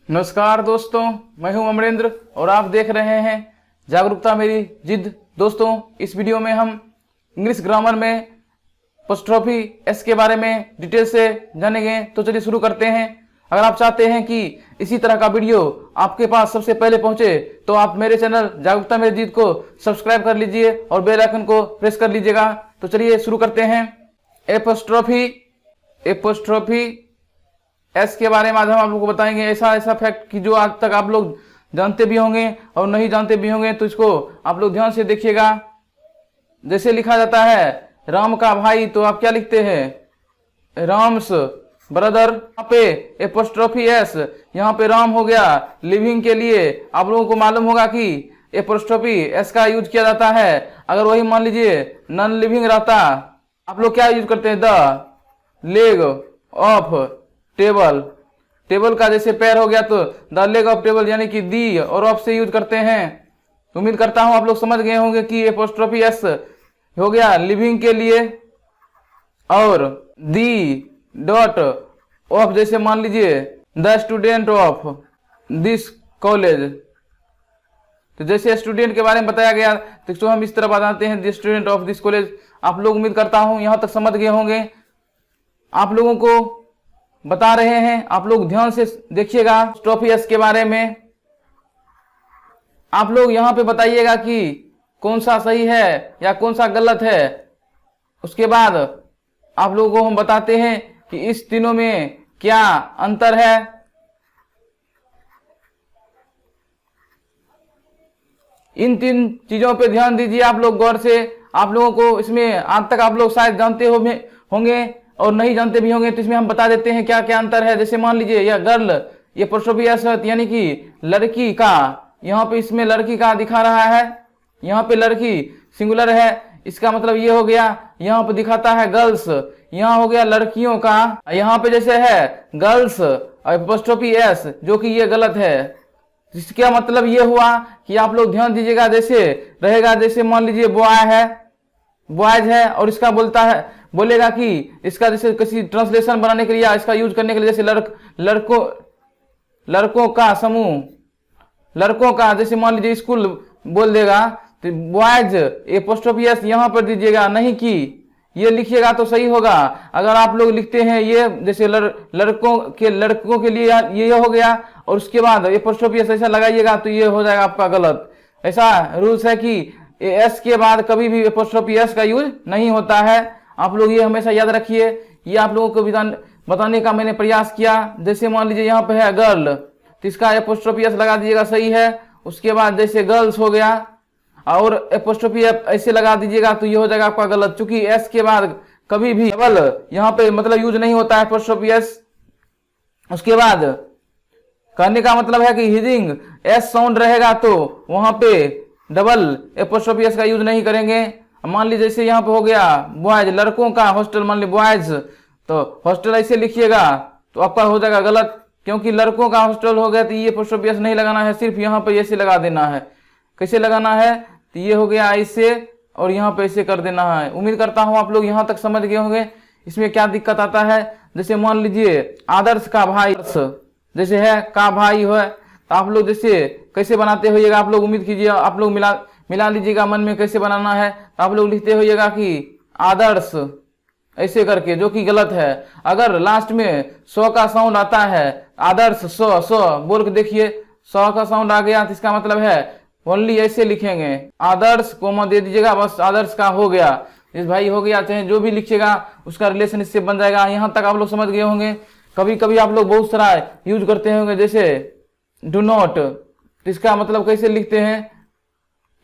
नमस्कार दोस्तों, मैं हूं अमरेंद्र और आप देख रहे हैं जागरूकता मेरी जिद। दोस्तों, इस वीडियो में हम इंग्लिश ग्रामर में एपोस्ट्रोफी एस के बारे में डिटेल से जानेंगे। तो चलिए शुरू करते हैं। अगर आप चाहते हैं कि इसी तरह का वीडियो आपके पास सबसे पहले पहुंचे तो आप मेरे चैनल जागरूकता मेरी जिद को सब्सक्राइब कर लीजिए और बेल आइकन को प्रेस कर लीजिएगा। तो चलिए शुरू करते हैं। एपोस्ट्रोफी एस के बारे में आज हम आप लोगों को बताएंगे ऐसा फैक्ट कि जो आज तक आप लोग जानते भी होंगे और नहीं जानते भी होंगे, तो इसको आप लोग ध्यान से देखिएगा। जैसे लिखा जाता है राम का भाई, तो आप क्या लिखते हैं? राम्स ब्रदर। यहाँ पे एपोस्ट्रोफी एस, यहाँ पे राम हो गया लिविंग के लिए। आप लोगों को मालूम होगा कि एपोस्ट्रोफी एस का यूज किया जाता है अगर वही मान लीजिए नॉन लिविंग रहता। आप लोग क्या यूज करते हैं? The leg of table. Table का जैसे पैर हो गया तो द लेग ऑफ टेबल, यानी कि दी और ऑफ से यूज करते हैं। उम्मीद करता हूं आप लोग समझ गए होंगे कि एपोस्ट्रोफी एस हो गया लिविंग के लिए, और दी डॉट ऑफ जैसे मान लीजिए the student of this college. तो जैसे स्टूडेंट के बारे में बताया गया तो हम इस तरह बताते हैं the student of this college. आप लोग उम्मीद करता हूं यहां तक समझ गए होंगे। आप लोगों को बता रहे हैं, आप लोग ध्यान से देखिएगा एपोस्ट्रोफी एस के बारे में। आप लोग यहां पे बताइएगा कि कौन सा सही है या कौन सा गलत है। उसके बाद आप लोगों को हम बताते हैं कि इस तीनों में क्या अंतर है। इन तीन चीजों पे ध्यान दीजिए आप लोग गौर से। आप लोगों को इसमें आज तक आप लोग शायद जानते होंगे और नहीं जानते भी होंगे, तो इसमें हम बता देते हैं क्या क्या अंतर है। जैसे मान लीजिए यह गर्ल, ये एपोस्ट्रोफी एस यानी कि लड़की का, यहाँ पे इसमें लड़की का दिखा रहा है, यहाँ पे लड़की सिंगुलर है, इसका मतलब ये हो गया। यहाँ पे दिखाता है गर्ल्स, यहाँ हो गया लड़कियों का। यहाँ पे जैसे है गर्ल्स एपोस्ट्रोफी एस, जो कि ये गलत है। इसका मतलब ये हुआ कि आप लोग ध्यान दीजिएगा। जैसे रहेगा, जैसे मान लीजिए बॉयज है और इसका बोलेगा कि इसका जैसे किसी ट्रांसलेशन बनाने के लिए या इसका यूज करने के लिए, जैसे लड़कों का समूह, लड़कों का, जैसे मान लीजिए स्कूल बोल देगा तो बॉयज एपोस्ट्रोफी एस यहाँ पर दीजिएगा, नहीं कि ये लिखिएगा तो सही होगा। अगर आप लोग लिखते हैं ये जैसे लड़कों के लिए ये हो गया और उसके बाद एपोस्ट्रोफी एस ऐसा लगाइएगा तो ये हो जाएगा आपका गलत। ऐसा रूल्स है कि एस के बाद कभी भी एपोस्ट्रोफी एस का यूज नहीं होता है। आप लोग ये हमेशा याद रखिए। ये आप लोगों को बताने का मैंने प्रयास किया। जैसे मान लीजिए यहाँ पे है गर्ल, तो इसका एपोस्ट्रोफी एस लगा दीजिएगा, सही है। उसके बाद जैसे गर्ल्स हो गया और एपोस्ट्रोफी एस ऐसे लगा दीजिएगा तो ये हो जाएगा आपका गलत, क्योंकि एस के बाद कभी भी डबल यहाँ पे मतलब यूज नहीं होता है एपोस्ट्रोफी एस। उसके बाद कहने का मतलब है कि हिजिंग एस साउंड रहेगा तो वहां पे डबल एपोस्ट्रोफी एस का यूज नहीं करेंगे। मान लीजिए जैसे यहाँ पे हो गया बॉयज, लड़कों का हॉस्टल, मान लीजिए बॉयज, तो हॉस्टल ऐसे लिखिएगा तो आपका हो जाएगा गलत, क्योंकि लड़कों का हॉस्टल हो गया तो ये एपोस्ट्रोफी एस नहीं लगाना है, सिर्फ यहाँ पे ऐसे लगा देना है। कैसे लगाना है? तो ये हो गया ऐसे और यहाँ पे ऐसे कर देना है। उम्मीद करता हूँ आप लोग यहाँ तक समझ गए होंगे। इसमें क्या दिक्कत आता है? जैसे मान लीजिए आदर्श का भाई, जैसे है का भाई है, तो आप लोग जैसे कैसे बनाते होइएगा, आप लोग उम्मीद कीजिए, आप लोग मिला लीजिएगा मन में कैसे बनाना है। तो आप लोग लिखते होइएगा कि आदर्श ऐसे करके, जो कि गलत है। अगर लास्ट में सौ का साउंड आता है, आदर्श सौ बोल के देखिए, 100 का साउंड आ गया तो इसका मतलब है ओनली ऐसे लिखेंगे, आदर्श कोमा दे दीजिएगा, बस आदर्श का हो गया। इस भाई हो गया, चाहे जो भी लिखिएगा उसका रिलेशन इससे बन जाएगा। यहाँ तक आप लोग समझ गए होंगे। कभी कभी आप लोग बहुत सारा यूज करते होंगे, जैसे डू नॉट, तो इसका मतलब कैसे लिखते हैं?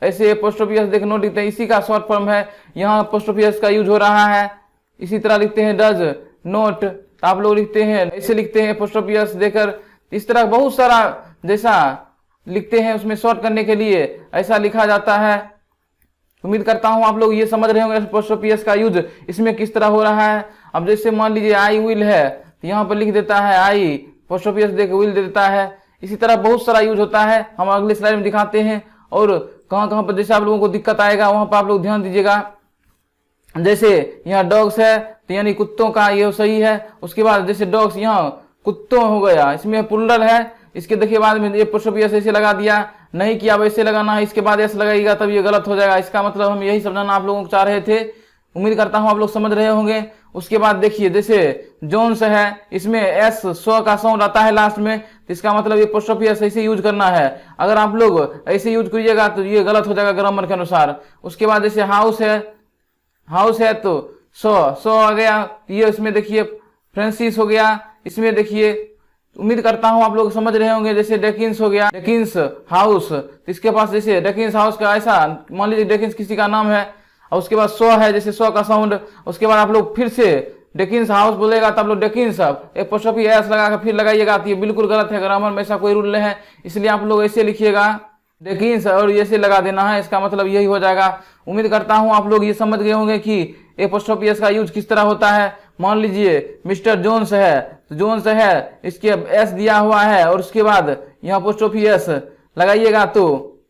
ऐसे एपोस्ट्रोफी एस देखो नोट लिखते हैं, इसी का शॉर्ट फॉर्म है। यहाँ एपोस्ट्रोफी एस का यूज हो रहा है। इसी तरह लिखते हैं डज नोट, तो आप लोग लिखते हैं ऐसे लिखते हैं एपोस्ट्रोफी एस देकर। इस तरह बहुत सारा जैसा लिखते हैं, उसमें शॉर्ट करने के लिए ऐसा लिखा जाता है। उम्मीद करता हूं आप लोग ये समझ रहे होंगे एपोस्ट्रोफी एस का यूज इसमें किस तरह हो रहा है। अब जैसे मान लीजिए आई विल है, तो यहाँ पर लिख देता है आई, एपोस्ट्रोफी एस देकर विल दे देता है। इसी तरह बहुत सारा यूज होता है, हम अगले स्लाइड में दिखाते हैं। और कहाँ कहाँ पर जैसे आप लोगों को दिक्कत आएगा वहां पर आप लोग ध्यान दीजिएगा। जैसे यहाँ डॉग्स है तो यानी कुत्तों का, ये सही है। उसके बाद जैसे डॉग्स यहाँ कुत्तों हो गया, इसमें प्लूरल है, इसके देखिए बाद में एपोस्ट्रोफी एस ऐसे लगा दिया, नहीं किया वैसे लगाना है, इसके बाद एस लगाइएगा तब ये गलत हो जाएगा। इसका मतलब हम यही समझाना आप लोगों को चाह रहे थे, उम्मीद करता हूं आप लोग समझ रहे होंगे। उसके बाद देखिए जैसे जोन्स है, इसमें एस सौ का साउंड आता है लास्ट में, तो इसका मतलब एपोस्ट्रोफी एस ऐसे यूज करना है। अगर आप लोग ऐसे यूज करिएगा तो ये गलत हो जाएगा ग्रामर के अनुसार। उसके बाद जैसे हाउस है तो सौ आ गया, ये इसमें देखिए फ्रांसिस हो गया, इसमें देखिए उम्मीद करता हूं आप लोग समझ रहे होंगे। जैसे डेकिंस हो गया, डेकिंस हाउस, तो इसके पास जैसे डेकिंस हाउस का ऐसा मान लीजिए डेकिंस किसी का नाम है और उसके बाद सौ है, जैसे सौ का साउंड, उसके बाद आप लोग फिर से डेकिंस हाउस बोलेगा तब लोग डेकिंस एपोस्ट्रोफी एस लगा कर फिर लगाइएगा, तो ये बिल्कुल गलत है। ग्रामर में ऐसा कोई रूल नहीं है, इसलिए आप लोग ऐसे लिखिएगा डेकिंस और ऐसे लगा देना है, इसका मतलब यही हो जाएगा। उम्मीद करता हूं आप लोग ये समझ गए होंगे कि एपोस्ट्रोफी एस का यूज किस तरह होता है। मान लीजिए मिस्टर जोन्स है, तो जोन्स है इसके एस दिया हुआ है और उसके बाद यहाँ एपोस्ट्रोफी एस लगाइएगा तो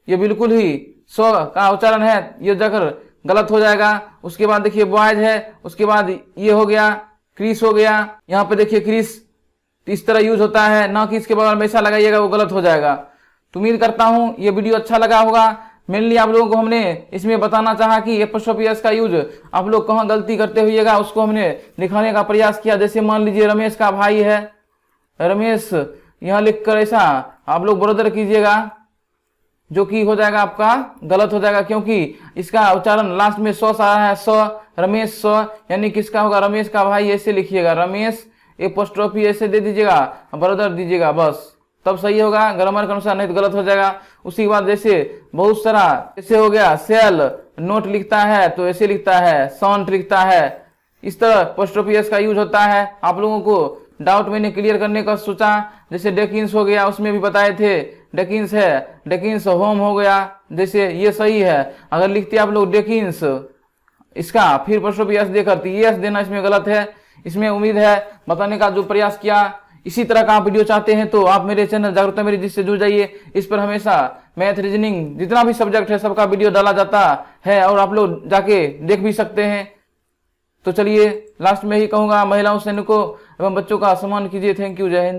ये बिल्कुल ही सौ का उच्चारण है, ये जाकर गलत हो जाएगा। उसके बाद देखिए बॉयज है, उसके बाद ये हो गया क्रिस हो गया, यहाँ पे देखिए क्रिस, इस तरह यूज होता है, ना कि इसके बगल में ऐसा लगाइएगा वो गलत हो जाएगा। तो उम्मीद करता हूं ये वीडियो अच्छा लगा होगा। मेनली आप लोगों को हमने इसमें बताना चाहा कि एपोस्ट्रोफी एस का यूज आप लोग कहाँ गलती करते हुएगा उसको हमने दिखाने का प्रयास किया। जैसे मान लीजिए रमेश का भाई है, रमेश यहाँ लिखकर ऐसा आप लोग ब्रदर कीजिएगा, जो कि हो जाएगा आपका गलत हो जाएगा, क्योंकि इसका उच्चारण लास्ट में सौ सा है, सौ रमेश सौ, यानी किसका होगा रमेश का भाई, ऐसे लिखिएगा रमेश एपोस्ट्रोफी ऐसे दे दीजिएगा, ब्रदर दीजिएगा, बस तब सही होगा ग्रामर के अनुसार, नहीं तो गलत हो जाएगा। उसी के बाद जैसे बहुत सारा ऐसे हो गया, सेल नोट लिखता है तो ऐसे लिखता है, सॉन्ट लिखता है, इस तरह एपोस्ट्रोफी एस का यूज होता है। आप लोगों को डाउट मैंने क्लियर करने का सोचा। जैसे डेकिंस हो गया, उसमें भी बताए थे डेकिंस है, डेकिंस होम हो गया, जैसे ये सही है। अगर लिखते आप लोग डेकिंस इसका फिर एपोस्ट्रोफी एस देकर, तो ये एस देना इसमें गलत है। इसमें उम्मीद है बताने का जो प्रयास किया। इसी तरह का आप वीडियो चाहते हैं तो आप मेरे चैनल जागरूकता मेरी जिससे जुड़ जाइए। इस पर हमेशा मैथ रीजनिंग जितना भी सब्जेक्ट है सबका वीडियो डाला जाता है और आप लोग जाके देख भी सकते हैं। तो चलिए लास्ट में ही कहूंगा, महिलाओं सैनिकों एवं बच्चों का सम्मान कीजिए। थैंक यू, जय हिंद।